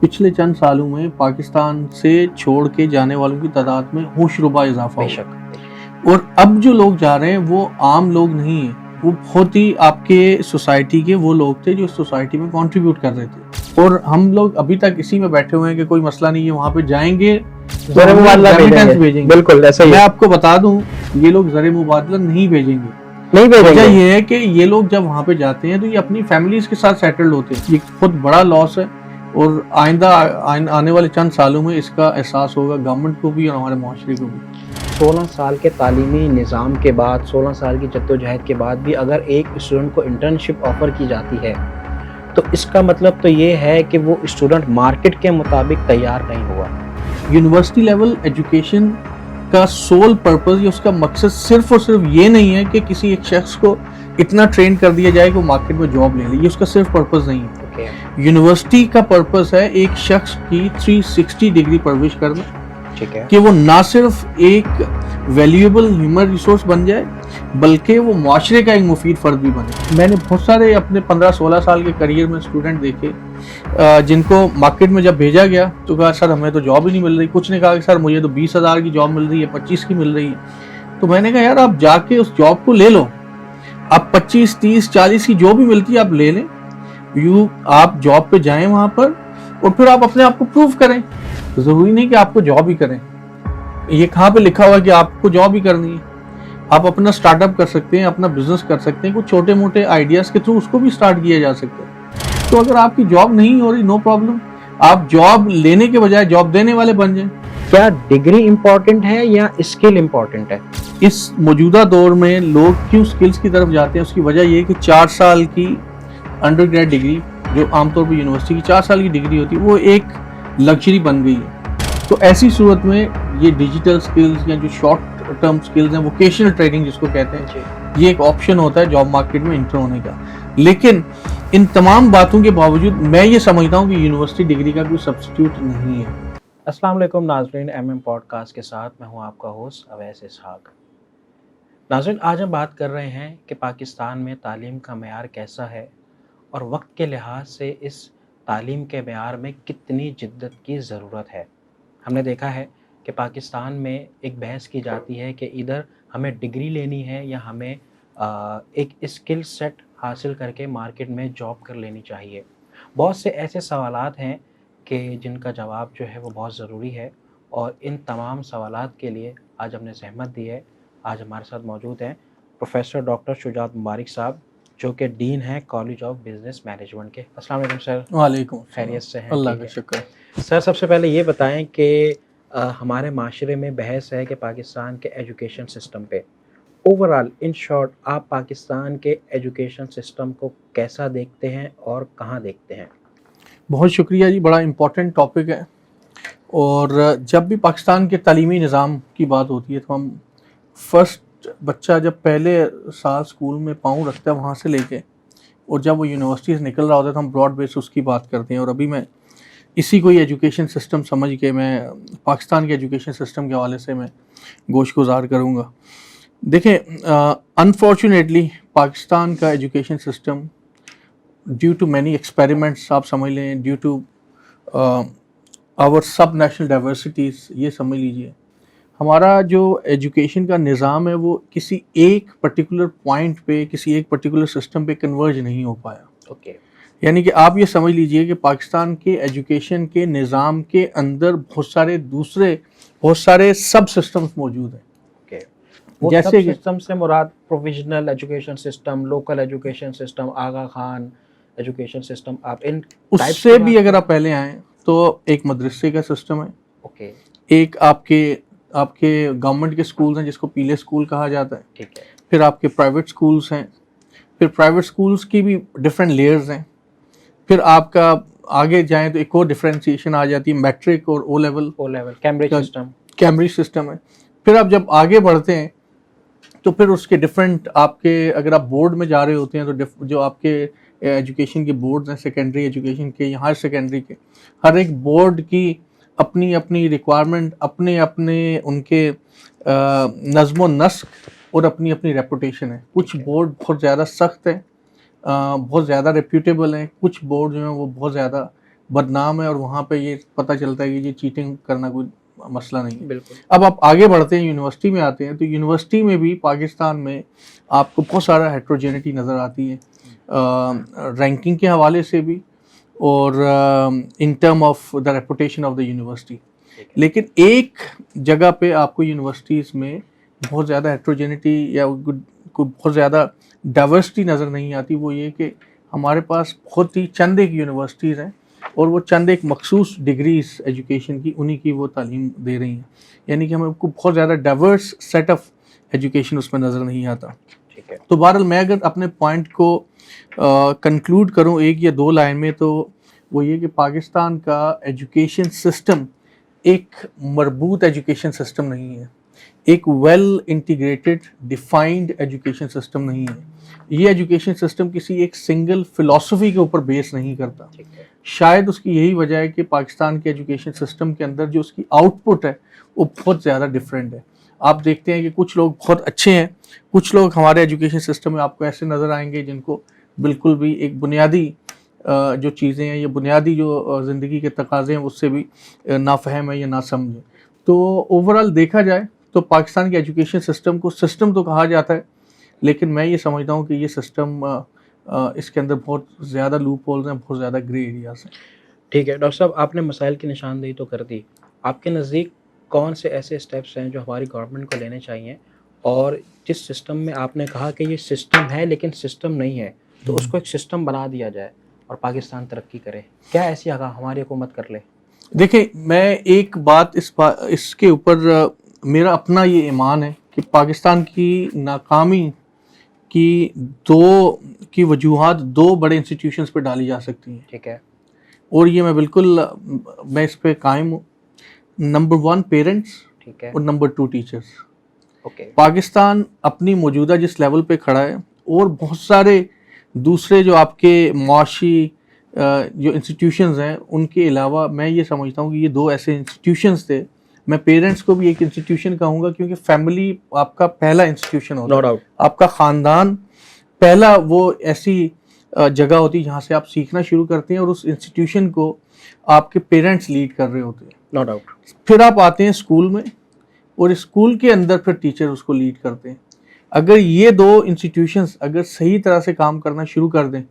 پچھلے چند سالوں میں پاکستان سے چھوڑ کے جانے والوں کی تعداد میں ہوش ربا اضافہ بے ہوا، شک اور اب جو لوگ جا رہے ہیں وہ عام لوگ نہیں ہیں، وہ بہت ہی آپ کے سوسائٹی کے وہ لوگ تھے جو سوسائٹی میں کنٹریبیوٹ کر رہے تھے، اور ہم لوگ ابھی تک اسی میں بیٹھے ہوئے ہیں کہ کوئی مسئلہ نہیں ہے، وہاں پہ جائیں گے تو زر ہم مبادلہ ریمیٹنس بھیجیں گے۔ بالکل ایسا ہی میں ہے، آپ کو بتا دوں یہ لوگ زر مبادلہ نہیں بھیجیں گے۔ نہیں بھیجیں وجہ گے۔ یہ ہے کہ یہ لوگ جب وہاں پہ جاتے ہیں تو یہ اپنی فیملیز کے ساتھ سیٹلڈ ہوتے ہیں، یہ بہت بڑا لاس ہے، اور آئندہ آنے والے چند سالوں میں اس کا احساس ہوگا گورنمنٹ کو بھی اور ہمارے معاشرے کو بھی۔ 16 سال کے تعلیمی نظام کے بعد، 16 سال کی جدوجہد کے بعد بھی اگر ایک اسٹوڈنٹ کو انٹرنشپ آفر کی جاتی ہے تو اس کا مطلب تو یہ ہے کہ وہ اسٹوڈنٹ مارکیٹ کے مطابق تیار نہیں ہوا۔ یونیورسٹی لیول ایجوکیشن کا سول پرپز یا اس کا مقصد صرف اور صرف یہ نہیں ہے کہ کسی ایک شخص کو اتنا ٹرین کر دیا جائے کہ وہ مارکیٹ میں جاب لے لے، یہ اس کا صرف پرپز نہیں ہے۔ یونیورسٹی کا پرپز ہے ایک شخص کی 360 ڈگری پرورش کرنا، ٹھیک ہے، کہ وہ نہ صرف ایک ویلیویبل ہیومن ریسورس بن جائے بلکہ وہ معاشرے کا ایک مفید فرد بھی بنے۔ میں نے بہت سارے اپنے 15-16 سال کے کریئر میں اسٹوڈنٹ دیکھے جن کو مارکیٹ میں جب بھیجا گیا تو کہا سر ہمیں تو جاب ہی نہیں مل رہی، کچھ نے کہا کہ سر مجھے تو 20,000 کی جاب مل رہی ہے، 25 کی مل رہی ہے۔ تو میں نے کہا یار آپ جا کے اس جاب کو لے لو، آپ 25, 30, 40 کی جو بھی ملتی ہے آپ لے لیں، آپ جاب پہ جائیں وہاں پر اور پھر آپ اپنے آپ کو پروف کریں، ضروری نہیں کہ آپ کو جاب ہی کریں۔ یہ کہاں پہ لکھا ہوا ہے کہ آپ کو جاب ہی کرنی ہے؟ آپ اپنا سٹارٹ اپ کر سکتے ہیں، اپنا بزنس کر سکتے ہیں، کچھ چھوٹے موٹے آئیڈیاز کے تھرو اس کو بھی سٹارٹ کیا جا سکتا ہے۔ تو اگر آپ کی جاب نہیں ہو رہی، نو پرابلم، آپ جاب لینے کے بجائے جاب دینے والے بن جائیں۔ کیا ڈگری امپورٹنٹ ہے یا اسکل امپورٹنٹ ہے؟ اس موجودہ دور میں لوگ کیوں سکلز کی طرف جاتے ہیں، اس کی وجہ یہ ہے کہ 4 سال کی انڈر گریڈ ڈگری جو عام طور پہ یونیورسٹی کی 4 سال کی ڈگری ہوتی ہے وہ ایک لگژری بن گئی ہے۔ تو ایسی صورت میں یہ ڈیجیٹل سکلز یا جو شارٹ ٹرم سکلز ہیں، ووکیشنل ٹریننگ جس کو کہتے ہیں، یہ ایک آپشن ہوتا ہے جاب مارکیٹ میں انٹر ہونے کا۔ لیکن ان تمام باتوں کے باوجود میں یہ سمجھتا ہوں کہ یونیورسٹی ڈگری کا کوئی سبسٹیٹیوٹ نہیں ہے۔ السلام علیکم ناظرین، پوڈ کاسٹ کے ساتھ میں ہوں آپ کا ہوسٹ اویس اسحاق۔ ناظرین، آج ہم بات کر رہے ہیں کہ پاکستان میں تعلیم کا معیار کیسا ہے اور وقت کے لحاظ سے اس تعلیم کے معیار میں کتنی جدت کی ضرورت ہے۔ ہم نے دیکھا ہے کہ پاکستان میں ایک بحث کی جاتی ہے کہ ادھر ہمیں ڈگری لینی ہے یا ہمیں ایک اسکل سیٹ حاصل کر کے مارکیٹ میں جاب کر لینی چاہیے۔ بہت سے ایسے سوالات ہیں کہ جن کا جواب جو ہے وہ بہت ضروری ہے، اور ان تمام سوالات کے لیے آج ہم نے زحمت دی ہے۔ آج ہمارے ساتھ موجود ہیں پروفیسر ڈاکٹر شجاعت مبارک صاحب، جو کہ ڈین ہیں کالج آف بزنس مینجمنٹ کے۔ السلام علیکم سر۔ وعلیکم السلام۔ خیریت سے ہیں؟ اللہ کا شکر۔ سر سب سے پہلے یہ بتائیں کہ ہمارے معاشرے میں بحث ہے کہ پاکستان کے ایجوکیشن سسٹم پہ اوورآل ان شارٹ آپ پاکستان کے ایجوکیشن سسٹم کو کیسا دیکھتے ہیں اور کہاں دیکھتے ہیں؟ بہت شکریہ جی، بڑا امپورٹنٹ ٹاپک ہے، اور جب بھی پاکستان کے تعلیمی نظام کی بات ہوتی ہے تو ہم فرسٹ بچہ جب پہلے سال سکول میں پاؤں رکھتا ہے وہاں سے لے کے، اور جب وہ یونیورسٹی سے نکل رہا ہوتا ہے تو ہم براڈ بیس اس کی بات کرتے ہیں، اور ابھی میں اسی کو ایجوکیشن سسٹم سمجھ کے میں پاکستان کے ایجوکیشن سسٹم کے حوالے سے میں گوش گزار کروں گا۔ دیکھیں، انفارچونیٹلی پاکستان کا education system due to many experiments, آپ سمجھ لیں، due to our subnational diversities, یہ سمجھ لیجئے ہمارا جو ایجوکیشن کا نظام ہے وہ کسی ایک پرٹیکولر پوائنٹ پہ، کسی ایک پرٹیکولر سسٹم پہ کنورج نہیں ہو پایا۔ اوکے، یعنی کہ آپ یہ سمجھ لیجئے کہ پاکستان کے ایجوکیشن کے نظام کے اندر بہت سارے سب سسٹمز موجود ہیں۔ جیسے سسٹم سے مراد provisional education system, local education system, Aga Khan education system, آپ ان اس سے بھی اگر آپ پہلے آئیں تو ایک مدرسے کا سسٹم ہے، اوکے، ایک آپ کے گورنمنٹ کے سکولز ہیں جس کو پیلے سکول کہا جاتا ہے، ٹھیک ہے، پھر آپ کے پرائیویٹ سکولز ہیں، پھر پرائیویٹ سکولز کی بھی ڈفرینٹ لیئرز ہیں، پھر آپ کا آگے جائیں تو ایک اور ڈفرینسیشن آ جاتی ہے میٹرک اور او لیول کیمبرج سسٹم ہے۔ پھر آپ جب آگے بڑھتے ہیں تو پھر اس کے ڈفرینٹ آپ کے، اگر آپ بورڈ میں جا رہے ہوتے ہیں تو جو آپ کے ایجوکیشن کے بورڈز ہیں سیکنڈری ایجوکیشن کے یا ہائر سیکنڈری کے، ہر ایک بورڈ کی اپنی اپنی ریکوائرمنٹ، اپنے ان کے نظم و نسق اور اپنی اپنی ریپوٹیشن ہے۔ کچھ بورڈ بہت زیادہ سخت ہیں، بہت زیادہ ریپیوٹیبل ہیں، کچھ بورڈ جو ہیں وہ بہت زیادہ بدنام ہے اور وہاں پہ یہ پتہ چلتا ہے کہ یہ چیٹنگ کرنا کوئی مسئلہ نہیں ہے. بالکل. اب آپ آگے بڑھتے ہیں, یونیورسٹی میں آتے ہیں, تو یونیورسٹی میں بھی پاکستان میں آپ کو بہت سارا ہیٹروجینٹی نظر آتی ہے, رینکنگ کے حوالے سے بھی اور in term of the reputation of the university. لیکن ایک جگہ پہ آپ کو یونیورسٹیز میں بہت زیادہ ہیٹروجینٹی یا کوئی بہت زیادہ ڈائیورسٹی نظر نہیں آتی. وہ یہ کہ ہمارے پاس بہت ہی چند ایک یونیورسٹیز ہیں اور وہ چند ایک مخصوص ڈگریز ایجوکیشن کی انہی کی وہ تعلیم دے رہی ہیں, یعنی کہ ہمیں کو بہت زیادہ ڈائیورس سیٹ آف ایجوکیشن اس میں نظر نہیں آتا. تو بہرحال میں اگر اپنے پوائنٹ کو کنکلوڈ کروں ایک یا دو لائن میں, تو وہ یہ کہ پاکستان کا ایجوکیشن سسٹم ایک مربوط ایجوکیشن سسٹم نہیں ہے, ایک well integrated defined education system نہیں ہے. یہ ایجوکیشن سسٹم کسی ایک سنگل فلسفی کے اوپر بیس نہیں کرتا. شاید اس کی یہی وجہ ہے کہ پاکستان کے ایجوکیشن سسٹم کے اندر جو اس کی آؤٹ پٹ ہے وہ بہت زیادہ ڈفرینٹ ہے. آپ دیکھتے ہیں کہ کچھ لوگ بہت اچھے ہیں, کچھ لوگ ہمارے ایجوکیشن سسٹم میں آپ کو ایسے نظر آئیں گے جن کو بالکل بھی ایک بنیادی جو چیزیں ہیں یا بنیادی جو زندگی کے تقاضے ہیں اس سے بھی نافہم ہے یا نہ سمجھیں. تو اوورآل دیکھا جائے تو پاکستان کے ایجوکیشن سسٹم کو سسٹم تو کہا جاتا ہے, لیکن میں یہ سمجھتا ہوں کہ یہ سسٹم اس کے اندر بہت زیادہ لوپ ہولز ہیں, بہت زیادہ گرے ایریاز ہیں. ٹھیک ہے ڈاکٹر صاحب, آپ نے مسائل کی نشاندہی تو کر دی. آپ کے نزدیک کون سے ایسے اسٹیپس ہیں جو ہماری گورنمنٹ کو لینے چاہیے, اور جس سسٹم میں آپ نے کہا کہ یہ سسٹم ہے لیکن سسٹم نہیں ہے, تو اس کو ایک سسٹم بنا دیا جائے اور پاکستان ترقی کرے, کیا ایسی ہماری حکومت کر لے؟ دیکھیں, میں ایک بات اس کے اوپر میرا اپنا یہ ایمان ہے کہ پاکستان کی ناکامی کی وجوہات دو بڑے انسٹیٹیوشنز پہ ڈالی جا سکتی ہیں. ٹھیک ہے, اور یہ میں اس پہ قائم ہوں. نمبر 1 پیرنٹس, ٹھیک ہے, اور نمبر 2 ٹیچرز. اوکے. پاکستان اپنی موجودہ جس لیول پہ کھڑا ہے اور بہت سارے دوسرے جو آپ کے معاشی جو انسٹیٹیوشنز ہیں ان کے علاوہ میں یہ سمجھتا ہوں کہ یہ دو ایسے انسٹیٹیوشنز تھے. میں پیرنٹس کو بھی ایک انسٹیٹیوشن کہوں گا کیونکہ فیملی آپ کا پہلا انسٹیٹیوشن ہوتا ہے, آپ کا خاندان پہلا وہ ایسی جگہ ہوتی ہے جہاں سے آپ سیکھنا شروع کرتے ہیں, اور اس انسٹیٹیوشن کو آپ کے پیرنٹس لیڈ کر رہے ہوتے ہیں. No doubt. پھر آپ آتے ہیں اسکول میں, اور اسکول کے اندر پھر ٹیچر اس کو لیڈ کرتے ہیں. اگر یہ دو انسٹیٹیوشنز اگر صحیح طرح سے کام کرنا شروع کر دیں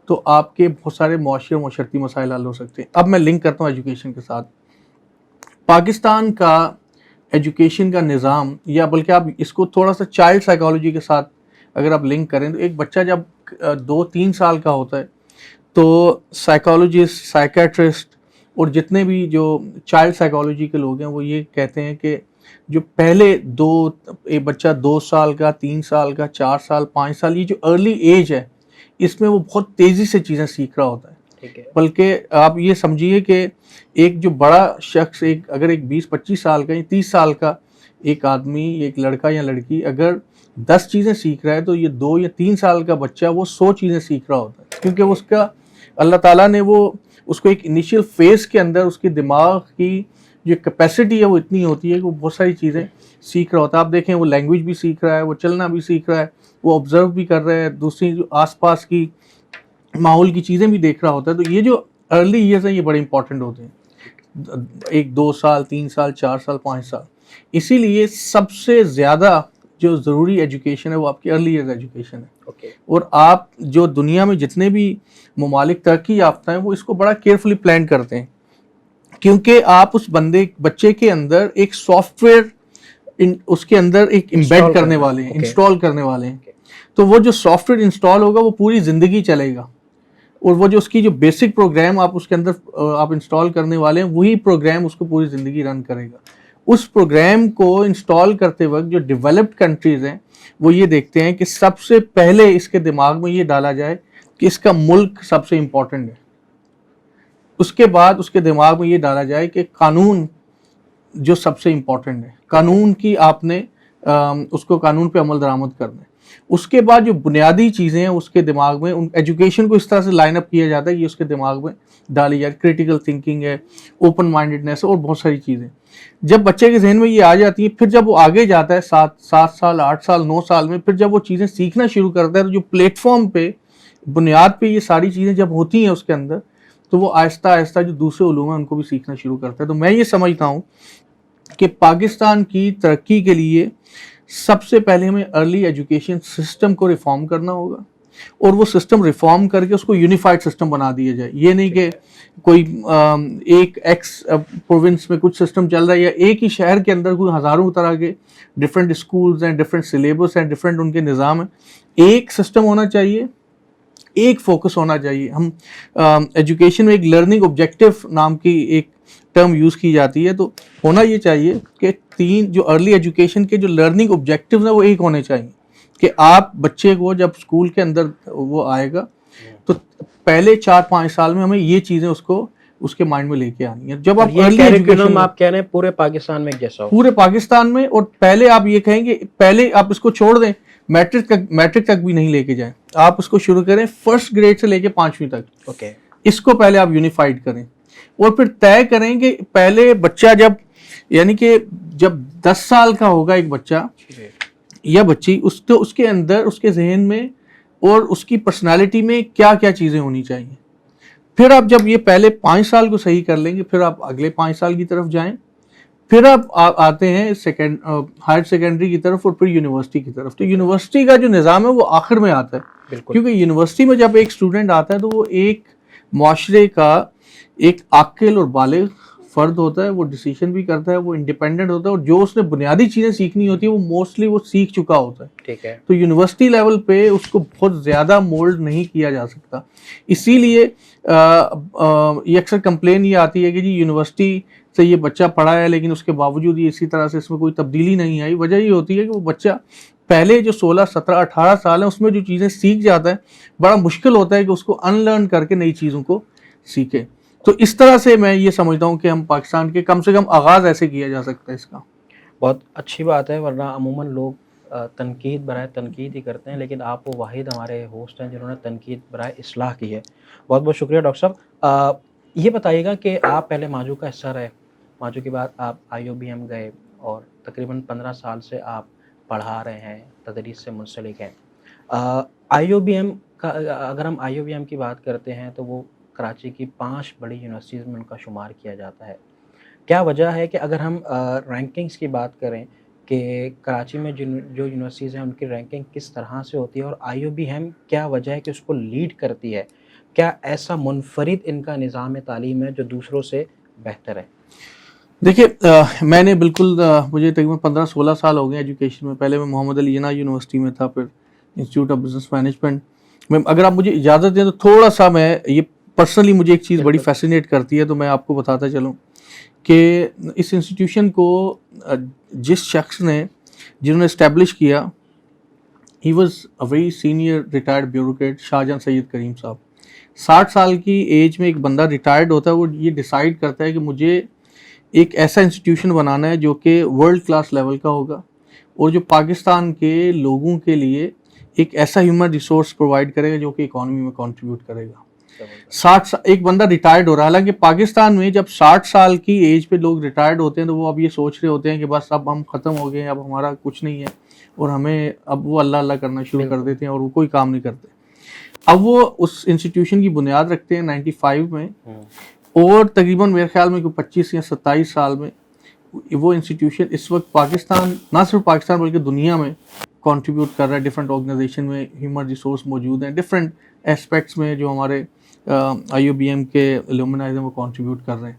تو آپ کے بہت سارے معاشی اور معاشرتی مسائل حل ہو سکتے ہیں. اب میں لنک کرتا ہوں ایجوکیشن کے ساتھ. پاکستان کا ایجوکیشن کا نظام, یا بلکہ آپ اس کو تھوڑا سا چائلڈ سائیکالوجی کے ساتھ اگر آپ لنک کریں تو ایک بچہ جب 2-3 سال کا ہوتا ہے تو سائیکالوجسٹ, سائیکیٹرسٹ اور جتنے بھی جو چائلڈ سائیکالوجی کے لوگ ہیں وہ یہ کہتے ہیں کہ جو پہلے ایک بچہ 2 سال کا, 3 سال کا, 4 سال, 5 سال, یہ جو ارلی ایج ہے اس میں وہ بہت تیزی سے چیزیں سیکھ رہا ہوتا ہے. بلکہ آپ یہ سمجھیے کہ ایک جو بڑا شخص, اگر ایک 20-25 سال کا یا 30 سال کا ایک آدمی, ایک لڑکا یا لڑکی اگر 10 چیزیں سیکھ رہا ہے تو یہ 2 یا 3 سال کا بچہ وہ 100 چیزیں سیکھ رہا ہوتا ہے, کیونکہ اس کا اللہ تعالیٰ نے وہ اس کو ایک انیشیل فیز کے اندر اس کے دماغ کی جو کیپیسٹی ہے وہ اتنی ہوتی ہے کہ وہ بہت ساری چیزیں سیکھ رہا ہوتا ہے. آپ دیکھیں وہ لینگویج بھی سیکھ رہا ہے, وہ چلنا بھی سیکھ رہا ہے, وہ آبزرو بھی کر رہا ہے, دوسری جو آس پاس کی ماحول کی چیزیں بھی دیکھ رہا ہوتا ہے. تو یہ جو ارلی ایئرز ہیں یہ بڑے امپورٹنٹ ہوتے ہیں, 1-2 سال, 3 سال, 4 سال, 5 سال. اسی لیے سب سے زیادہ جو ضروری ایجوکیشن ہے وہ آپ کی ارلی ایئرز ایجوکیشن ہے. اور آپ جو دنیا میں جتنے بھی ممالک ترقی یافتہ ہیں وہ اس کو بڑا کیئرفلی پلان کرتے ہیں, کیونکہ آپ اس بچے کے اندر ایک سافٹ ویئر اس کے اندر ایک امبیڈ کرنے والے ہیں, انسٹال کرنے والے ہیں. تو وہ جو سافٹ ویئر انسٹال ہوگا وہ پوری زندگی چلے گا, اور وہ جو اس کی جو بیسک پروگرام آپ اس کے اندر آپ انسٹال کرنے والے ہیں وہی پروگرام اس کو پوری زندگی رن کرے گا. اس پروگرام کو انسٹال کرتے وقت جو ڈیولپڈ کنٹریز ہیں وہ یہ دیکھتے ہیں کہ سب سے پہلے اس کے دماغ میں یہ ڈالا جائے کہ اس کا ملک سب سے امپورٹنٹ ہے. اس کے بعد اس کے دماغ میں یہ ڈالا جائے کہ قانون جو سب سے امپورٹنٹ ہے, قانون کی آپ نے اس کو قانون پہ عمل درآمد کرنا ہے. اس کے بعد جو بنیادی چیزیں ہیں اس کے دماغ میں, ایجوکیشن کو اس طرح سے لائن اپ کیا جاتا ہے کہ اس کے دماغ میں ڈالی جائے. کریٹیکل تھنکنگ ہے, اوپن مائنڈیڈنیس اور بہت ساری چیزیں جب بچے کے ذہن میں یہ آ جاتی ہیں, پھر جب وہ آگے جاتا ہے 7 سال, 8 سال, 9 سال میں, پھر جب وہ چیزیں سیکھنا شروع کرتا ہے تو جو پلیٹ فارم پہ بنیاد پہ یہ ساری چیزیں جب ہوتی ہیں اس کے اندر, تو وہ آہستہ آہستہ جو دوسرے علوم ہیں ان کو بھی سیکھنا شروع کرتا ہے. تو میں یہ سمجھتا ہوں کہ پاکستان کی ترقی کے لیے سب سے پہلے ہمیں ارلی ایجوکیشن سسٹم کو ریفارم کرنا ہوگا, اور وہ سسٹم ریفارم کر کے اس کو یونیفائڈ سسٹم بنا دیا جائے. یہ نہیں کہ کوئی ایک ایکس پروونس میں کچھ سسٹم چل رہا ہے, یا ایک ہی شہر کے اندر کوئی ہزاروں طرح کے ڈفرینٹ اسکولز ہیں, ڈفرینٹ سلیبس ہیں, ڈفرینٹ ان کے نظام ہیں. ایک سسٹم ہونا چاہیے, ایک فوکس ہونا چاہیے. ہم ایجوکیشن میں ایک لرننگ آبجیکٹو نام کی ایک ٹرم یوز کی جاتی ہے, تو ہونا یہ چاہیے کہ تین جو ارلی ایجوکیشن کے جو لرننگ آبجیکٹیوز ہیں وہ ایک ہونے چاہیے. کہ آپ بچے کو جب اسکول کے اندر وہ آئے گا تو پہلے 4-5 سال میں ہمیں یہ چیزیں اس کے مائنڈ میں لے کے آنی ہے. جب آپ ارلی ایجوکیشن آپ کہہ رہے ہیں پورے پاکستان میں جیسا ہو, پورے پاکستان میں, اور پہلے آپ یہ کہیں گے پہلے آپ اس کو چھوڑ دیں, میٹرک تک بھی نہیں لے کے جائیں, آپ اس کو شروع کریں فرسٹ گریڈ سے لے کے 5ویں تک. اوکے, اس کو پہلے آپ یونیفائڈ کریں, اور پھر طے کریں کہ پہلے بچہ جب یعنی کہ جب 10 سال کا ہوگا ایک بچہ یا بچی, اس کے اندر اس کے ذہن میں اور اس کی پرسنالٹی میں کیا کیا چیزیں ہونی چاہیے. پھر آپ جب یہ پہلے 5 سال کو صحیح کر لیں گے, پھر آپ اگلے 5 سال کی طرف جائیں, پھر آپ آتے ہیں ہائر سیکنڈری کی طرف, اور پھر یونیورسٹی کی طرف. تو یونیورسٹی کا جو نظام ہے وہ آخر میں آتا ہے, کیونکہ یونیورسٹی میں جب ایک اسٹوڈنٹ آتا ہے تو وہ ایک معاشرے کا ایک عاقل اور بالغ فرد ہوتا ہے, وہ ڈیسیشن بھی کرتا ہے, وہ انڈیپینڈنٹ ہوتا ہے, اور جو اس نے بنیادی چیزیں سیکھنی ہوتی ہیں وہ موسٹلی وہ سیکھ چکا ہوتا ہے. ٹھیک ہے, تو یونیورسٹی لیول پہ اس کو بہت زیادہ مولڈ نہیں کیا جا سکتا. اسی لیے یہ اکثر کمپلین یہ آتی ہے کہ جی یونیورسٹی سے یہ بچہ پڑھا ہے لیکن اس کے باوجود یہ اسی طرح سے اس میں کوئی تبدیلی نہیں آئی. وجہ یہ ہوتی ہے کہ وہ بچہ پہلے جو 16, 17, 18 سال ہیں اس میں جو چیزیں سیکھ جاتا ہے, بڑا مشکل ہوتا ہے کہ اس کو ان لرن کر کے نئی چیزوں کو سیکھے. تو اس طرح سے میں یہ سمجھتا ہوں کہ ہم پاکستان کے کم سے کم آغاز ایسے کیا جا سکتا ہے اس کا. بہت اچھی بات ہے, ورنہ عموماً لوگ تنقید برائے تنقید ہی کرتے ہیں, لیکن آپ وہ واحد ہمارے ہوسٹ ہیں جنہوں نے تنقید برائے اصلاح کی ہے. بہت بہت شکریہ ڈاکٹر صاحب. یہ بتائیے گا کہ آپ پہلے ماجو کا حصہ رہے, ماجو کے بعد آپ IOBM گئے, اور تقریباً 15 سال سے آپ پڑھا رہے ہیں, تدریس سے منسلک ہیں. IOBM کا اگر ہم IOBM کی بات کرتے ہیں تو وہ کراچی کی 5 بڑی یونیورسٹیز میں ان کا شمار کیا جاتا ہے. کیا وجہ ہے کہ اگر ہم رینکنگز کی بات کریں کہ کراچی میں جو یونیورسٹیز ہیں ان کی رینکنگ کس طرح سے ہوتی ہے, اور IOBM کیا وجہ ہے کہ اس کو لیڈ کرتی ہے؟ کیا ایسا منفرد ان کا نظام تعلیم ہے جو دوسروں سے بہتر ہے؟ دیکھیے میں نے بالکل مجھے تقریباً 15-16 سال ہو گئے ایجوکیشن میں. پہلے میں محمد علی جناح یونیورسٹی میں تھا, پھر انسٹیٹیوٹ آف بزنس مینجمنٹ میں. اگر آپ مجھے اجازت دیں تو تھوڑا سا میں یہ پرسنلی مجھے ایک چیز بڑی فیسینیٹ کرتی ہے, تو میں آپ کو بتاتا چلوں کہ اس انسٹیٹیوشن کو جس شخص نے جنہوں نے اسٹیبلش کیا, he was a very senior retired bureaucrat, Shahjahan Syed Karim صاحب. 60 سال کی ایج میں ایک بندہ ریٹائرڈ ہوتا ہے, وہ یہ ڈیسائیڈ کرتا ہے کہ مجھے ایک ایسا انسٹیٹیوشن بنانا ہے جو کہ ورلڈ کلاس لیول کا ہوگا, اور جو پاکستان کے لوگوں کے لیے ایک ایسا ہیومن ریسورس پرووائڈ کرے گا جو کہ اکانومی میں کنٹریبیوٹ کرے گا. 60 ایک بندہ ریٹائرڈ ہو رہا ہے. حالانکہ پاکستان میں جب 60 سال کی ایج پہ لوگ ریٹائرڈ ہوتے ہیں تو وہ اب یہ سوچ رہے ہوتے ہیں کہ بس اب ہم ختم ہو گئے ہیں, اب ہمارا کچھ نہیں ہے, اور ہمیں اب وہ اللہ اللہ کرنا شروع کر دیتے ہیں اور وہ کوئی کام نہیں کرتے. اب وہ اس انسٹیٹیوشن کی بنیاد رکھتے ہیں 95 میں, اور تقریباً میرے خیال میں 25 یا 27 سال میں وہ انسٹیٹیوشن اس وقت پاکستان, نہ صرف پاکستان بلکہ دنیا میں کنٹریبیوٹ کر رہا ہے. ڈفرینٹ آرگنائزیشن میں ہیومن ریسورس موجود ہیں, ڈفرینٹ اسپیکٹس میں جو ہمارے IOBM کے الومنائز ہیں وہ کنٹریبیوٹ کر رہے ہیں.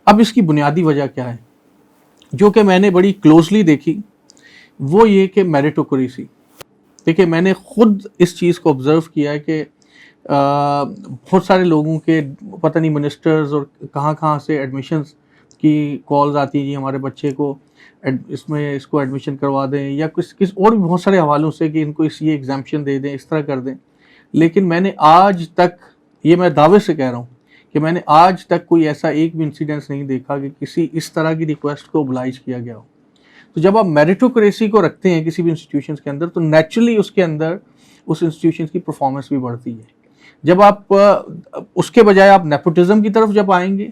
اب اس کی بنیادی وجہ کیا ہے جو کہ میں نے بڑی کلوزلی دیکھی, وہ یہ کہ میریٹوکریسی. دیکھیں میں نے خود اس چیز کو آبزرو کیا ہے کہ بہت سارے لوگوں کے پتہ نہیں منسٹرز اور کہاں سے ایڈمیشنز کی کالز آتی ہیں, جی ہمارے بچے کو اس کو ایڈمیشن کروا دیں, یا کس اور بھی بہت سارے حوالوں سے کہ ان کو یہ ایگزامپشن دے دیں, اس طرح کر دیں. لیکن میں نے آج تک, یہ میں دعوے سے کہہ رہا ہوں کہ میں نے آج تک کوئی ایسا ایک بھی انسیڈنس نہیں دیکھا کہ کسی اس طرح کی ریکویسٹ کو oblige کیا گیا ہو. تو جب آپ میریٹوکریسی کو رکھتے ہیں کسی بھی انسٹیٹیوشنس کے اندر تو نیچرلی اس کے اندر اس انسٹیٹیوشنس کی پرفارمنس بھی بڑھتی ہے. جب آپ اس کے بجائے آپ نیپوٹزم کی طرف جب آئیں گے,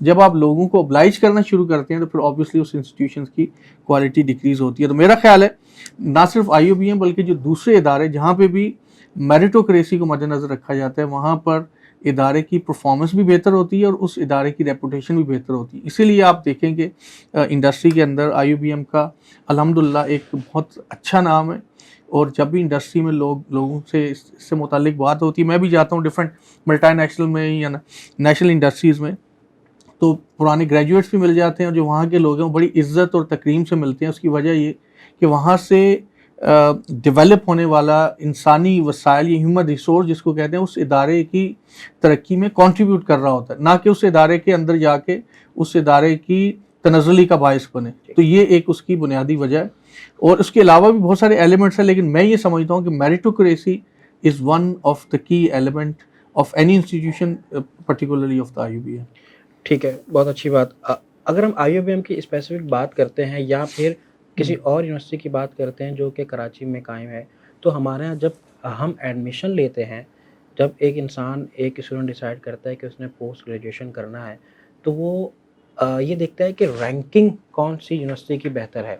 جب آپ لوگوں کو oblige کرنا شروع کرتے ہیں, تو پھر obviously اس انسٹیٹیوشنس کی کوالٹی ڈکریز ہوتی ہے. تو میرا خیال ہے نہ صرف IOBM بلکہ جو دوسرے ادارے جہاں پہ بھی میریٹوکریسی کو مد نظر رکھا جاتا ہے, وہاں پر ادارے کی پرفارمنس بھی بہتر ہوتی ہے اور اس ادارے کی ریپوٹیشن بھی بہتر ہوتی ہے. اسی لیے آپ دیکھیں کہ انڈسٹری کے اندر IUBM کا الحمدللہ ایک بہت اچھا نام ہے, اور جب بھی انڈسٹری میں لوگوں سے اس سے متعلق بات ہوتی ہے, میں بھی جاتا ہوں ڈفرینٹ ملٹی نیشنل میں یا نیشنل انڈسٹریز میں, تو پرانے گریجویٹس بھی مل جاتے ہیں, اور جو وہاں کے لوگ ہیں بڑی عزت اور تکریم سے ملتے ہیں. اس کی وجہ یہ کہ وہاں سے ڈیولپ ہونے والا انسانی وسائل یا ہیومن ریسورس جس کو کہتے ہیں, اس ادارے کی ترقی میں کنٹریبیوٹ کر رہا ہوتا ہے, نہ کہ اس ادارے کے اندر جا کے اس ادارے کی تنزلی کا باعث بنے. تو یہ ایک اس کی بنیادی وجہ ہے, اور اس کے علاوہ بھی بہت سارے ایلیمنٹس ہیں, لیکن میں یہ سمجھتا ہوں کہ میریٹوکریسی از ون آف دا کی element of any institution, particularly of the IUBM. ٹھیک ہے, بہت اچھی بات. اگر ہم IUBM کی اسپیسیفک بات کرتے ہیں یا پھر کسی اور یونیورسٹی کی بات کرتے ہیں جو کہ کراچی میں قائم ہے, تو ہمارے یہاں جب ہم ایڈمیشن لیتے ہیں, جب ایک انسان ایک اسٹوڈنٹ ڈیسائیڈ کرتا ہے کہ اس نے پوسٹ گریجویشن کرنا ہے, تو وہ یہ دیکھتا ہے کہ رینکنگ کون سی یونیورسٹی کی بہتر ہے.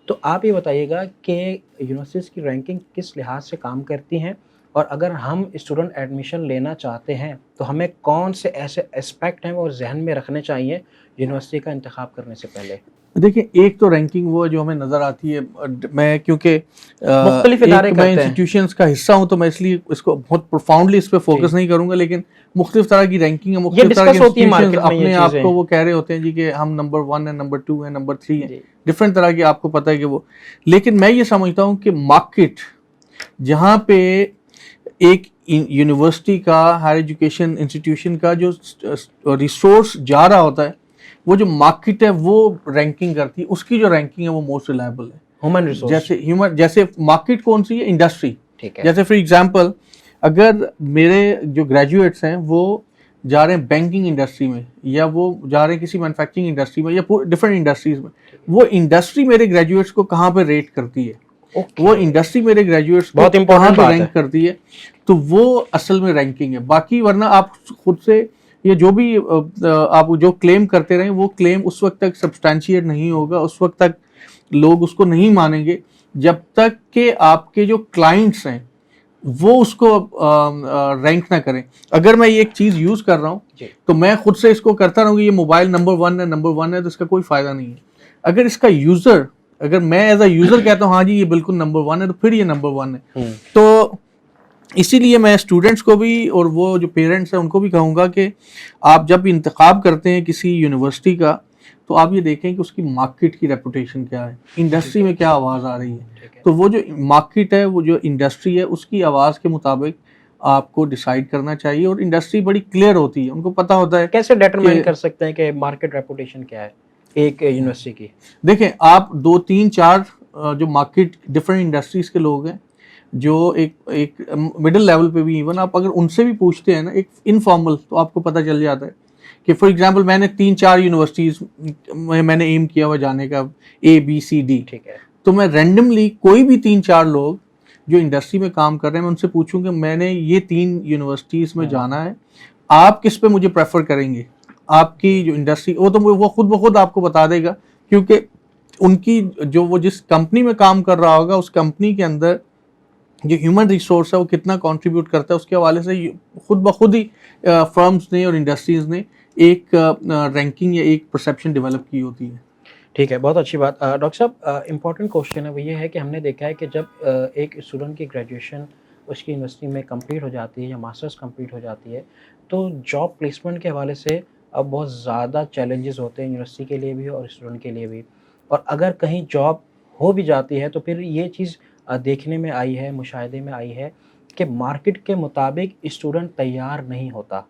تو آپ یہ بتائیے گا کہ یونیورسٹیز کی رینکنگ کس لحاظ سے کام کرتی ہیں, اور اگر ہم اسٹوڈنٹ ایڈمیشن لینا چاہتے ہیں تو ہمیں کون سے ایسے اسپیکٹ ہیں وہ ذہن میں رکھنے چاہیے یونیورسٹی کا انتخاب کرنے سے پہلے؟ دیکھیں, ایک تو رینکنگ وہ جو ہمیں نظر آتی ہے, میں کیونکہ مختلف ادارے میں کرتے ہیں, انسٹیٹیوشنز کا حصہ ہوں, تو میں اس لیے اس کو بہت پروفاؤنڈلی اس پہ فوکس نہیں کروں گا, لیکن مختلف طرح کی رینکنگ ہے, یہ مختلف طرح کے ڈسکس ہوتی ہے انسٹیٹیوشنز مارکیٹ میں یہ اپنے آپ چیزیں. کو وہ کہہ رہے ہوتے ہیں جی کہ ہم نمبر 1 ہیں, نمبر 2 ہیں, نمبر 3 ہیں, جی. ڈفرینٹ طرح کی آپ کو پتہ ہے کہ وہ. لیکن میں یہ سمجھتا ہوں کہ مارکیٹ جہاں پہ ایک یونیورسٹی کا, ہائر ایجوکیشن انسٹیٹیوشن کا جو ریسورس جا رہا ہوتا ہے, وہ جو مارکیٹ ہے وہ رینکنگ کرتی ہے, اس کی جو رینکنگ ہے وہ موسٹ ریلائبل ہے. ہیومن ریسورس جیسے مارکیٹ کون سی ہے, انڈسٹری. ٹھیک ہے. جیسے فار ایگزامپل اگر میرے جو گریجویٹس ہیں وہ جا رہے ہیں بینکنگ انڈسٹری میں, یا وہ جا رہے ہیں کسی مینوفیکچرنگ انڈسٹری میں, یا ڈفرینٹ انڈسٹریز میں, وہ انڈسٹری میرے گریجویٹس کو کہاں پہ ریٹ کرتی ہے, وہ انڈسٹری میرے گریجویٹس کو کہاں پہ رینک کرتی ہے, تو وہ اصل میں رینکنگ ہے. باقی ورنہ آپ خود سے یہ جو بھی آپ جو کلیم کرتے رہیں, وہ کلیم اس وقت تک سبسٹینشیٹ نہیں ہوگا, اس وقت تک لوگ اس کو نہیں مانیں گے جب تک کہ آپ کے جو کلائنٹس ہیں وہ اس کو رینک نہ کریں. اگر میں یہ ایک چیز یوز کر رہا ہوں تو میں خود سے اس کو کرتا رہوں کہ یہ موبائل نمبر 1 ہے, نمبر 1 ہے, تو اس کا کوئی فائدہ نہیں ہے. اگر اس کا یوزر, اگر میں ایز اے یوزر کہتا ہوں ہاں جی یہ بالکل نمبر 1 ہے, تو پھر یہ نمبر 1 ہے. تو اسی لیے میں اسٹوڈنٹس کو بھی اور وہ جو پیرنٹس ہیں ان کو بھی کہوں گا کہ آپ جب انتخاب کرتے ہیں کسی یونیورسٹی کا, تو آپ یہ دیکھیں کہ اس کی مارکیٹ کی ریپوٹیشن کیا ہے, انڈسٹری میں کیا آواز آ رہی ہے. تو وہ جو مارکیٹ ہے, وہ جو انڈسٹری ہے, اس کی آواز کے مطابق آپ کو ڈیسائیڈ کرنا چاہیے. اور انڈسٹری بڑی کلیئر ہوتی ہے, ان کو پتہ ہوتا ہے. کیسے ڈیٹرمائن کر سکتے ہیں کہ مارکیٹ ریپوٹیشن کیا ہے ایک یونیورسٹی کی؟ دیکھیں, آپ 2 3 4 جو مارکیٹ ڈفرینٹ انڈسٹریز کے لوگ ہیں, جو ایک مڈل لیول پہ بھی, ایون آپ اگر ان سے بھی پوچھتے ہیں نا ایک انفارمل, تو آپ کو پتہ چل جاتا ہے کہ فار ایگزامپل میں نے 3 4 یونیورسٹیز میں نے ایم کیا ہوا جانے کا, ABCD. ٹھیک ہے. تو میں رینڈملی کوئی بھی 3 4 لوگ جو انڈسٹری میں کام کر رہے ہیں, میں ان سے پوچھوں کہ میں نے یہ 3 یونیورسٹیز میں جانا ہے, آپ کس پہ مجھے پریفر کریں گے. آپ کی جو انڈسٹری, وہ تو وہ خود بخود آپ کو بتا دے گا, کیونکہ ان کی جو وہ جس کمپنی میں کام کر رہا ہوگا, اس کمپنی کے اندر جو ہیومن ریسورس ہے وہ کتنا کنٹریبیوٹ کرتا ہے, اس کے حوالے سے خود بخود ہی فرمز نے اور انڈسٹریز نے ایک رینکنگ یا ایک پرسیپشن ڈیولپ کی ہوتی ہے. ٹھیک ہے, بہت اچھی بات. ڈاکٹر صاحب, امپورٹنٹ کوشچن ہے وہ یہ ہے کہ ہم نے دیکھا ہے کہ جب ایک اسٹوڈنٹ کی گریجویشن اس کی یونیورسٹی میں کمپلیٹ ہو جاتی ہے یا ماسٹرز کمپلیٹ ہو جاتی ہے, تو جاب پلیسمنٹ کے حوالے سے اب بہت زیادہ چیلنجز ہوتے ہیں یونیورسٹی کے لیے بھی اور اسٹوڈنٹ کے لیے بھی. اور اگر کہیں جاب ہو بھی جاتی ہے تو پھر یہ چیز دیکھنے میں آئی ہے, مشاہدے میں آئی ہے کہ مارکیٹ کے مطابق اسٹوڈنٹ تیار نہیں ہوتا.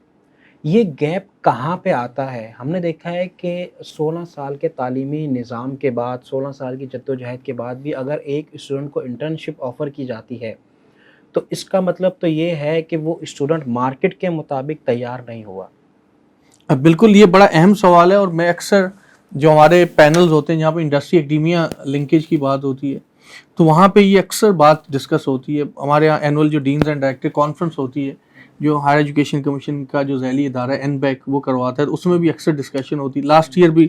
یہ گیپ کہاں پہ آتا ہے؟ ہم نے دیکھا ہے کہ 16 سال کے تعلیمی نظام کے بعد, 16 سال کی جدوجہد کے بعد بھی اگر ایک اسٹوڈنٹ کو انٹرنشپ آفر کی جاتی ہے تو اس کا مطلب تو یہ ہے کہ وہ اسٹوڈنٹ مارکیٹ کے مطابق تیار نہیں ہوا. بالکل, یہ بڑا اہم سوال ہے, اور میں اکثر جو ہمارے پینلز ہوتے ہیں جہاں پہ انڈسٹری ایکڈیمیا لنکیج کی بات ہوتی ہے, تو وہاں پہ یہ اکثر بات ڈسکس ہوتی ہے. ہمارے یہاں اینول جو ڈینز اینڈ ڈائریکٹر کانفرنس ہوتی ہے, جو ہائر ایجوکیشن کمیشن کا جو ذیلی ادارہ ہے NBAC وہ کرواتا ہے, اس میں بھی اکثر ڈسکشن ہوتی ہے. لاسٹ ایئر بھی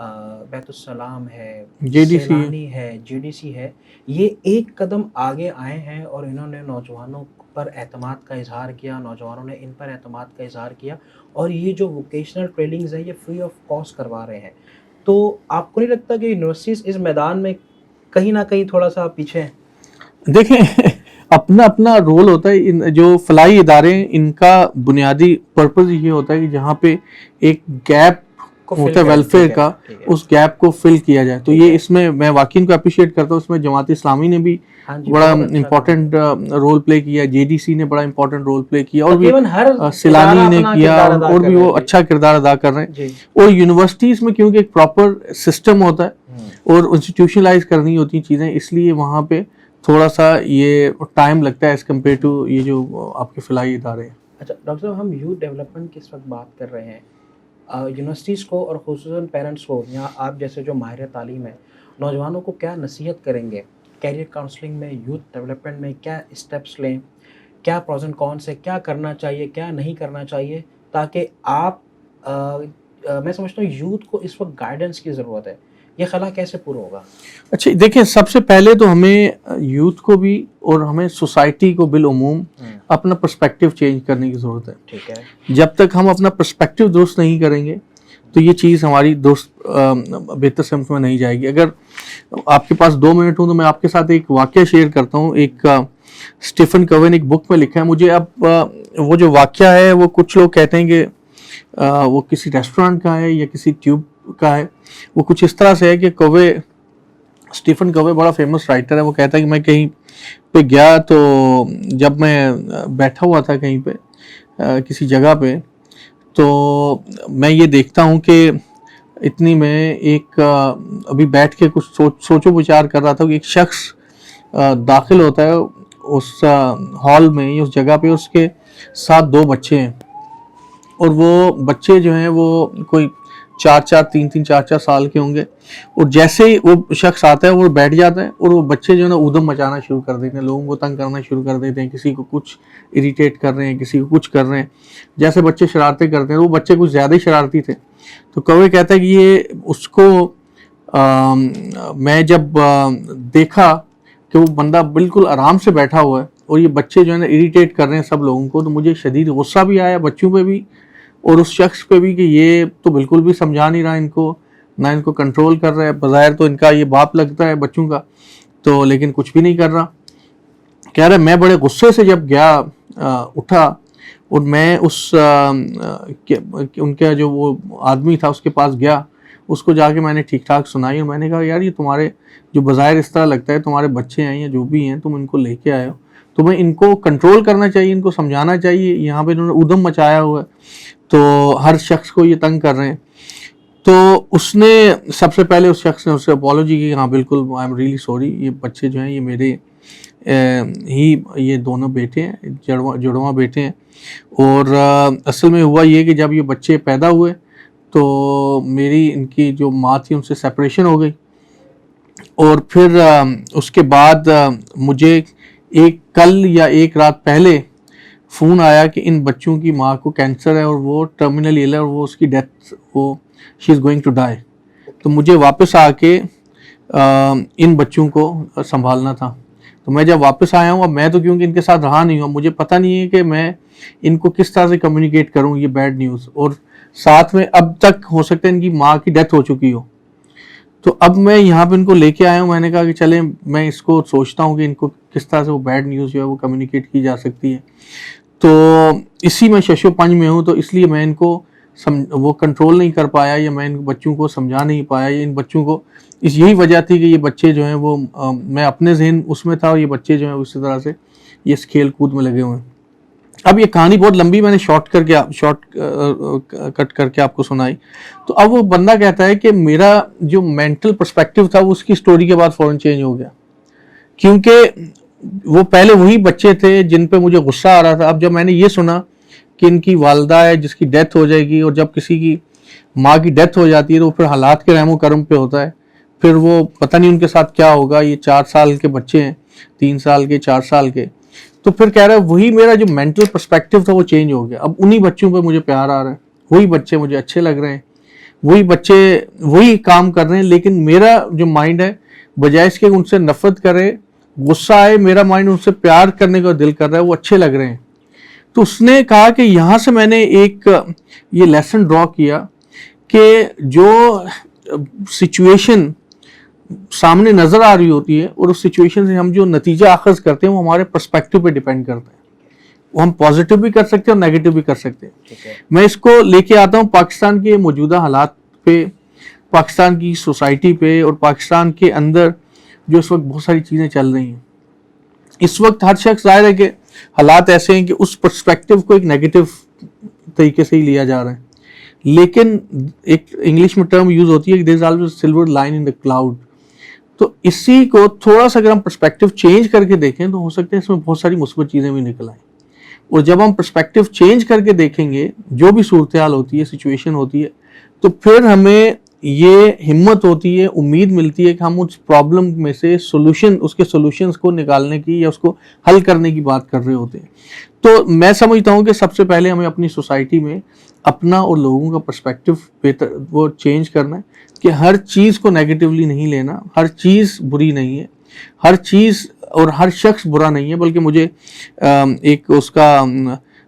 بیت السلام ہے, JDC سیلانی ہے, JDC ہے, یہ ایک قدم آگے آئے ہیں اور انہوں نے نوجوانوں پر اعتماد کا اظہار کیا, نوجوانوں نے ان پر اعتماد کا اظہار کیا, اور یہ جو ووکیشنل ٹریننگز ہیں یہ فری آف کاسٹ کروا رہے ہیں. تو آپ کو نہیں لگتا کہ یونیورسٹیز اس میدان میں کہیں نہ کہیں تھوڑا سا پیچھے ہیں؟ دیکھیں اپنا اپنا رول ہوتا ہے. جو فلاحی ادارے ہیں ان کا بنیادی پرپز یہ ہوتا ہے کہ جہاں پہ ایک گیپ ہوتا ہے ویلفیئر کا, اس گیپ کو فل کیا جائے. تو یہ اس میں واقعی ان کو اپریشیٹ کرتا ہوں. اس میں جماعت اسلامی نے بھی بڑا امپورٹنٹ رول پلے کیا, JDC نے بڑا امپورٹنٹ رول پلے کیا, اور بھی سیلانی نے کیا, اور بھی وہ اچھا کردار ادا کر رہے ہیں. اور یونیورسٹیز میں کیونکہ ایک پراپر سسٹم ہوتا ہے اور انسٹیٹیوشنلائز کرنی ہوتی ہیں چیزیں, اس لیے وہاں پہ تھوڑا سا یہ ٹائم لگتا ہے ایز کمپیئر ٹو یہ جو آپ کے فلاحی ادارے ہیں. اچھا ڈاکٹر صاحب, ہم یوتھ ڈیولپمنٹ کی اس وقت بات کر رہے ہیں. یونیورسٹیز کو اور خصوصاً پیرنٹس کو, یا آپ جیسے جو ماہر تعلیم ہیں, نوجوانوں کو کیا نصیحت کریں گے کیریئر کاؤنسلنگ میں, یوتھ ڈیولپمنٹ میں کیا اسٹیپس لیں, کیا پروز اینڈ کونس ہے, کیا کرنا چاہیے, کیا نہیں کرنا چاہیے, تاکہ آپ میں سمجھتا ہوں یوتھ کو اس وقت گائیڈنس کی ضرورت ہے, یہ خلا کیسے پورا ہوگا؟ اچھا دیکھیں, سب سے پہلے تو ہمیں یوتھ کو بھی اور ہمیں سوسائٹی کو بالعموم اپنا پرسپیکٹیو چینج کرنے کی ضرورت ہے. ٹھیک ہے, جب تک ہم اپنا پرسپیکٹیو درست نہیں کریں گے تو یہ چیز ہماری درست بہتر سمت میں نہیں جائے گی. اگر آپ کے پاس 2 منٹ ہوں تو میں آپ کے ساتھ ایک واقعہ شیئر کرتا ہوں. ایک اسٹیفن کووے نے ایک بک میں لکھا ہے, مجھے اب وہ جو واقعہ ہے وہ کچھ لوگ کہتے ہیں کہ وہ کسی ریسٹورینٹ کا ہے یا کسی ٹیوب کا ہے. وہ کچھ اس طرح سے ہے کہ اسٹیفن کووے بڑا فیمس رائٹر ہے. وہ کہتا ہے کہ میں کہیں پہ گیا تو جب میں بیٹھا ہوا تھا کہیں پہ کسی جگہ پہ, تو میں یہ دیکھتا ہوں کہ اتنی میں ایک ابھی بیٹھ کے کچھ سوچو بچار کر رہا تھا کہ ایک شخص داخل ہوتا ہے اس ہال میں, اس جگہ پہ, اس کے ساتھ 2 بچے ہیں, اور وہ بچے جو ہیں وہ کوئی 3-4 سال کے ہوں گے. اور جیسے ہی وہ شخص آتا ہے وہ بیٹھ جاتا ہے, اور وہ بچے جو ہے نا ادھم مچانا شروع کر دیتے ہیں, لوگوں کو تنگ کرنا شروع کر دیتے ہیں, کسی کو کچھ اریٹیٹ کر رہے ہیں, کسی کو کچھ کر رہے ہیں, جیسے بچے شرارتیں کرتے ہیں. وہ بچے کچھ زیادہ ہی شرارتی تھے. تو کوے کہتا ہے کہ یہ اس کو میں جب دیکھا کہ وہ بندہ بالکل آرام سے بیٹھا ہوا ہے اور یہ بچے جو ہے نا اریٹیٹ کر رہے ہیں سب لوگوں کو, تو مجھے شدید غصہ بھی آیا بچوں پہ بھی اور اس شخص پہ بھی کہ یہ تو بالکل بھی سمجھا نہیں رہا ان کو, نہ ان کو کنٹرول کر رہا ہے. بظاہر تو ان کا یہ باپ لگتا ہے بچوں کا, تو لیکن کچھ بھی نہیں کر رہا. کہہ رہے میں بڑے غصے سے جب گیا اٹھا اور میں ان کا جو وہ آدمی تھا اس کے پاس گیا, اس کو جا کے میں نے ٹھیک ٹھاک سنائی, اور میں نے کہا یار یہ تمہارے جو بظاہر اس طرح لگتا ہے تمہارے بچے ہیں یا جو بھی ہیں, تم ان کو لے کے آئے ہو, تمہیں ان کو کنٹرول کرنا چاہیے, ان کو سمجھانا چاہیے. یہاں پہ انہوں نے ادھم مچایا ہوا ہے, تو ہر شخص کو یہ تنگ کر رہے ہیں. تو اس نے سب سے پہلے اس شخص نے اس سے اپالوجی کی, ہاں بالکل آئی ایم ریئلی سوری, یہ بچے جو ہیں یہ میرے ہی یہ دونوں بیٹے ہیں, جڑواں بیٹے ہیں. اور اصل میں ہوا یہ کہ جب یہ بچے پیدا ہوئے تو میری ان کی جو ماں تھی ان سے سیپریشن ہو گئی, اور پھر اس کے بعد مجھے کل یا ایک رات پہلے فون آیا کہ ان بچوں کی ماں کو کینسر ہے اور وہ ٹرمینل ایل ہے, اور وہ اس کی ڈیتھ, وہ شی از گوئنگ ٹو ڈائی. تو مجھے واپس آ کے ان بچوں کو سنبھالنا تھا. تو میں جب واپس آیا ہوں, اب میں تو کیونکہ ان کے ساتھ رہا نہیں ہوں, مجھے پتہ نہیں ہے کہ میں ان کو کس طرح سے کمیونیکیٹ کروں یہ بیڈ نیوز, اور ساتھ میں اب تک ہو سکتا ہے ان کی ماں کی ڈیتھ ہو چکی ہو. تو اب میں یہاں پہ ان کو لے کے آیا ہوں. میں نے کہا کہ چلیں میں اس کو سوچتا ہوں کہ ان کو کس طرح سے وہ بیڈ نیوز جو ہے وہ کمیونیکیٹ کی جا سکتی ہے. تو اسی میں شش و پنج میں ہوں, تو اس لیے میں ان کو وہ کنٹرول نہیں کر پایا, یا میں ان بچوں کو سمجھا نہیں پایا, یا ان بچوں کو یہی وجہ تھی کہ یہ بچے جو ہیں وہ میں اپنے ذہن اس میں تھا, اور یہ بچے جو ہیں اسی طرح سے یہ اس کھیل کود میں لگے ہوئے ہیں. اب یہ کہانی بہت لمبی میں نے شارٹ کٹ کر کے آپ کو سنائی. تو اب وہ بندہ کہتا ہے کہ میرا جو مینٹل پرسپیکٹیو تھا وہ اس کی سٹوری کے بعد فوراً چینج ہو گیا, کیونکہ وہ پہلے وہی بچے تھے جن پہ مجھے غصہ آ رہا تھا. اب جب میں نے یہ سنا کہ ان کی والدہ ہے جس کی ڈیتھ ہو جائے گی, اور جب کسی کی ماں کی ڈیتھ ہو جاتی ہے تو پھر حالات کے رحم و کرم پہ ہوتا ہے, پھر وہ پتہ نہیں ان کے ساتھ کیا ہوگا. یہ 4 سال کے بچے ہیں, 3 سال کے, 4 سال کے. تو پھر کہہ رہا ہے وہی میرا جو مینٹل پرسپیکٹیو تھا وہ چینج ہو گیا. اب انہی بچوں پہ مجھے پیار آ رہا ہے, وہی بچے مجھے اچھے لگ رہے ہیں, وہی بچے وہی کام کر رہے ہیں، لیکن میرا جو مائنڈ ہے بجائے اس کے ان سے نفرت کرے، غصہ آئے، میرا مائنڈ ان سے پیار کرنے کا دل کر رہا ہے، وہ اچھے لگ رہے ہیں. تو اس نے کہا کہ یہاں سے میں نے ایک یہ لیسن ڈرا کیا کہ جو سچویشن سامنے نظر آ رہی ہوتی ہے اور اس سچویشن سے ہم جو نتیجہ اخذ کرتے ہیں وہ ہمارے پرسپیکٹو پہ ڈیپینڈ کرتا ہے. وہ ہم پازیٹیو بھی کر سکتے ہیں اور نیگیٹو بھی کر سکتے ہیں. میں اس کو لے کے آتا ہوں پاکستان کے موجودہ حالات پہ، پاکستان کی سوسائٹی پہ، اور پاکستان کے اندر جو اس وقت بہت ساری چیزیں چل رہی ہیں. اس وقت ہر شخص ظاہر ہے کہ حالات ایسے ہیں کہ اس پرسپیکٹو کو ایک نیگیٹو طریقے سے ہی لیا جا رہا ہے. لیکن ایک انگلش میں ٹرم یوز ہوتی ہے کہ there is always silver lining in the cloud. تو اسی کو تھوڑا سا اگر ہم پرسپیکٹو چینج کر کے دیکھیں تو ہو سکتا ہے اس میں بہت ساری مثبت چیزیں بھی نکل آئیں. اور جب ہم پرسپیکٹو چینج کر کے دیکھیں گے جو بھی صورتحال ہوتی ہے، سچویشن ہوتی ہے، تو پھر ہمیں یہ ہمت ہوتی ہے، امید ملتی ہے کہ ہم اس پرابلم میں سے اس کے سولوشنز کو نکالنے کی یا اس کو حل کرنے کی بات کر رہے ہوتے ہیں. تو میں سمجھتا ہوں کہ سب سے پہلے ہمیں اپنی سوسائٹی میں اپنا اور لوگوں کا پرسپیکٹو بہتر وہ چینج کرنا ہے کہ ہر چیز کو نیگیٹیولی نہیں لینا، ہر چیز بری نہیں ہے، ہر چیز اور ہر شخص برا نہیں ہے. بلکہ مجھے ایک اس کا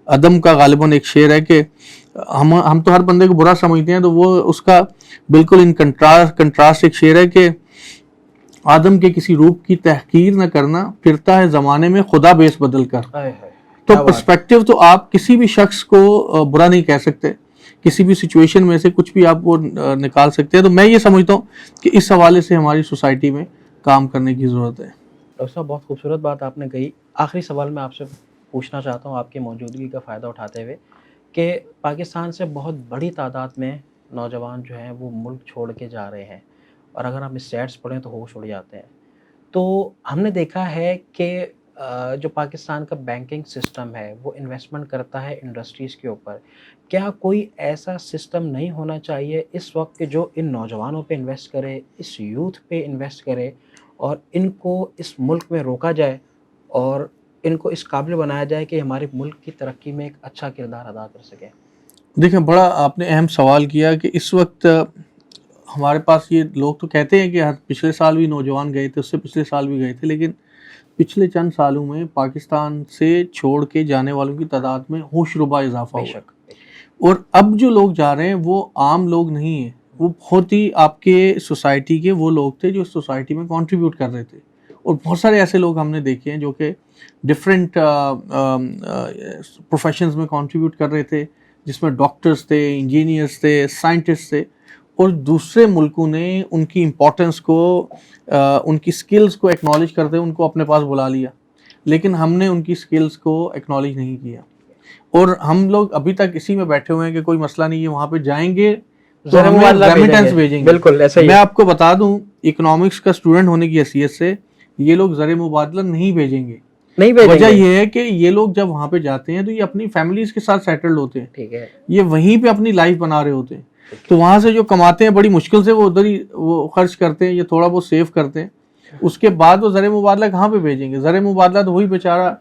ادم کا غالباً ایک شعر ہے کہ ہم تو ہر بندے کو برا سمجھتے ہیں، تو وہ اس کا بالکل ان کنٹراسٹ ایک شعر ہے کہ آدم کے کسی روپ کی تحقیر نہ کرنا، پھرتا ہے زمانے میں خدا بیس بدل کر. تو پرسپیکٹو تو آپ کسی بھی شخص کو برا نہیں کہہ سکتے، کسی بھی سچویشن میں سے کچھ بھی آپ وہ نکال سکتے ہیں. تو میں یہ سمجھتا ہوں کہ اس حوالے سے ہماری سوسائٹی میں کام کرنے کی ضرورت ہے. ڈاکٹر صاحب بہت خوبصورت بات آپ نے کہی. آخری سوال میں آپ سے پوچھنا چاہتا ہوں آپ کی موجودگی کا فائدہ اٹھاتے ہوئے کہ پاکستان سے بہت بڑی تعداد میں نوجوان جو ہیں وہ ملک چھوڑ کے جا رہے ہیں، اور اگر ہم اسٹیٹس پڑھیں تو ہوش اڑ جاتے ہیں. تو ہم نے دیکھا ہے کہ جو پاکستان کا بینکنگ سسٹم ہے وہ انویسٹمنٹ کرتا ہے انڈسٹریز کے اوپر. کیا کوئی ایسا سسٹم نہیں ہونا چاہیے اس وقت کہ جو ان نوجوانوں پہ انویسٹ کرے، اس یوتھ پہ انویسٹ کرے، اور ان کو اس ملک میں روکا جائے اور ان کو اس قابل بنایا جائے کہ ہمارے ملک کی ترقی میں ایک اچھا کردار ادا کر سکیں؟ دیکھیں، بڑا آپ نے اہم سوال کیا کہ اس وقت ہمارے پاس یہ لوگ تو کہتے ہیں کہ پچھلے سال بھی نوجوان گئے تھے، اس سے پچھلے سال بھی گئے تھے، لیکن پچھلے چند سالوں میں پاکستان سے چھوڑ کے جانے والوں کی تعداد میں ہوش ربا اضافہ ہوا. اور اب جو لوگ جا رہے ہیں وہ عام لوگ نہیں ہیں، وہ بہت ہی آپ کے سوسائٹی کے وہ لوگ تھے جو اس سوسائٹی میں کنٹریبیوٹ کر رہے تھے. اور بہت سارے ایسے لوگ ہم نے دیکھے ہیں جو کہ ڈفرینٹ پروفیشنز میں کنٹریبیوٹ کر رہے تھے، جس میں ڈاکٹرز تھے، انجینئرز تھے، سائنٹسٹ تھے. اور دوسرے ملکوں نے ان کی امپورٹنس کو، ان کی سکلز کو ایکنالج کرتے ان کو اپنے پاس بلا لیا، لیکن ہم نے ان کی سکلز کو ایکنالج نہیں کیا. اور ہم لوگ ابھی تک اسی میں بیٹھے ہوئے ہیں کہ کوئی مسئلہ نہیں ہے، وہاں پہ جائیں گے تو ہمیں ریمیٹنس بھیجیں گے. بالکل ایسا ہی. میں آپ کو بتا دوں، اکنامکس کا اسٹوڈنٹ ہونے کی حیثیت سے یہ لوگ زر مبادلہ نہیں بھیجیں گے. وجہ یہ ہے کہ یہ لوگ جب وہاں پہ جاتے ہیں تو یہ اپنی فیملیز کے ساتھ سیٹلڈ ہوتے ہیں. ٹھیک ہے. یہ وہیں پہ اپنی لائف بنا رہے ہوتے ہیں. تو وہاں سے جو کماتے ہیں بڑی مشکل سے وہ ادھر ہی وہ خرچ کرتے ہیں، یہ تھوڑا بہت سیو کرتے ہیں. اس کے بعد وہ زر مبادلہ کہاں پہ بھیجیں گے؟ زر مبادلہ تو وہی بیچارہ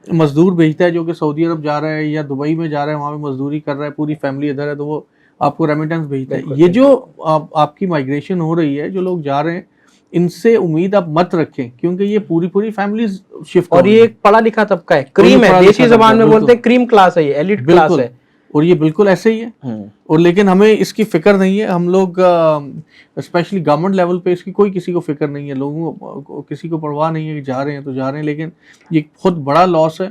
مزدور بھیجتا ہے جو کہ سعودی عرب جا رہا ہے یا دبئی میں جا رہا ہے، وہاں پہ مزدوری کر رہا ہے، پوری فیملی ادھر ہے، تو وہ آپ کو ریمیٹنس بھیجتا ہے. یہ جو آپ کی مائگریشن ہو رہی ہے، جو لوگ جا رہے ہیں، ان سے امید آپ مت رکھیں، کیونکہ یہ پوری فیملیز شفٹ اور یہ ایک پڑھا لکھا طبقہ ہے، کریم ہے، دیسی زبان میں بولتے ہیں کریم کلاس ہے، یہ ایلیٹ کلاس ہے. اور یہ بالکل ایسے ہی ہے. اور لیکن ہمیں اس کی فکر نہیں ہے. ہم لوگ اسپیشلی گورنمنٹ لیول پہ اس کی کوئی کسی کو فکر نہیں ہے، لوگوں کو کسی کو پرواہ نہیں ہے کہ جا رہے ہیں تو جا رہے ہیں. لیکن یہ بہت بڑا لاس ہے،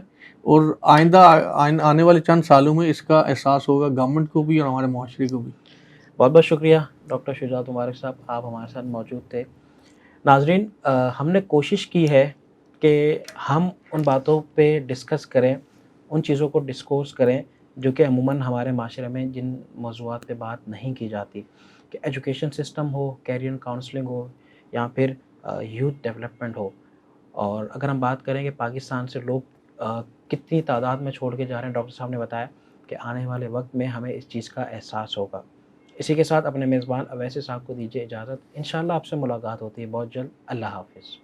اور آنے والے چند سالوں میں اس کا احساس ہوگا گورنمنٹ کو بھی اور ہمارے معاشرے کو بھی. بہت بہت شکریہ ڈاکٹر شجاعت مبارک صاحب، آپ ہمارے ساتھ موجود تھے. ناظرین، ہم نے کوشش کی ہے کہ ہم ان باتوں پہ ڈسکس کریں، ان چیزوں کو ڈسکورس کریں جو کہ عموماً ہمارے معاشرے میں جن موضوعات پہ بات نہیں کی جاتی، کہ ایجوکیشن سسٹم ہو، کیریئر کاؤنسلنگ ہو، یا پھر یوتھ ڈیولپمنٹ ہو. اور اگر ہم بات کریں کہ پاکستان سے لوگ کتنی تعداد میں چھوڑ کے جا رہے ہیں، ڈاکٹر صاحب نے بتایا کہ آنے والے وقت میں ہمیں اس چیز کا احساس ہوگا. اسی کے ساتھ اپنے میزبان اویس اسحاق کو دیجیے اجازت. انشاءاللہ آپ سے ملاقات ہوتی ہے بہت جلد. اللہ حافظ.